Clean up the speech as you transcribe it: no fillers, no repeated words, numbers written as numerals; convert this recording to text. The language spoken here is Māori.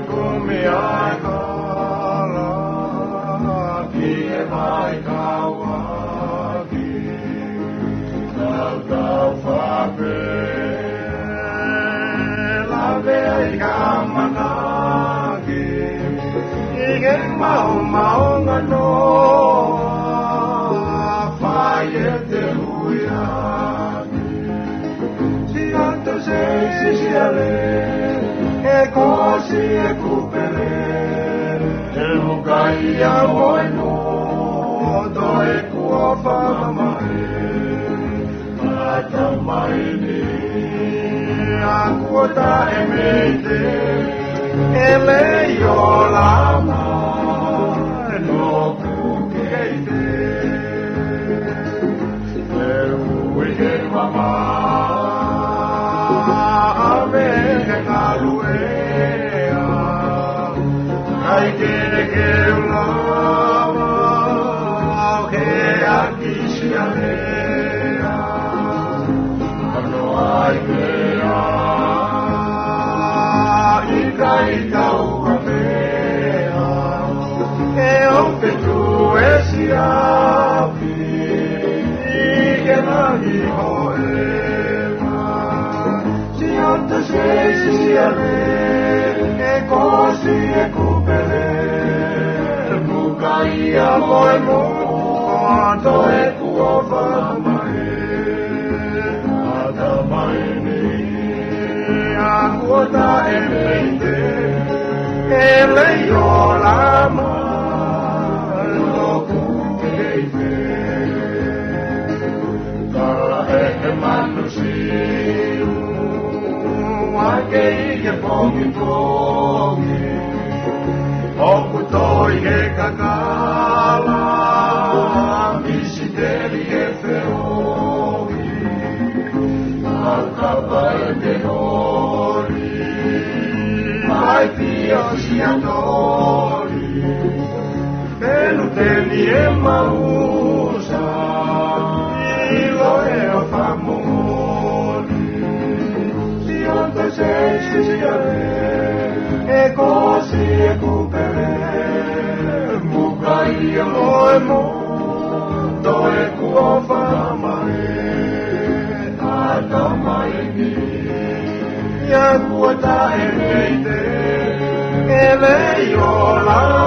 kumi aikala ki e mai kawaki tau whape lawe ai ka manaki i ke mau nganoa whai e te huiaki si anta se sisiale e kosi e kupere e mukai a moeno to e kua whamamae mata mai ni a kuota e meite e leio lama no kukeite e hui e mama ave e kaluea ai kere ke lama au ke aki sialea ano ai kea i kai tau kamea e ope tu e siapi i ke nani hoema si anta se siale e kosi e kupele mukai a moe mo to e kuova mai ata mai ni a kuota e meite e leio lama no kukeite kala e manusiu wake i ke pongi oku toi he kakala visiteli e feoi alkapa e te hori mai pio si adori pelu teni e mausa ilo e o famoni si onta sei si e così e kupere mukai e moemo to e kuova mai ata mai ni ia kuota e meite e leio la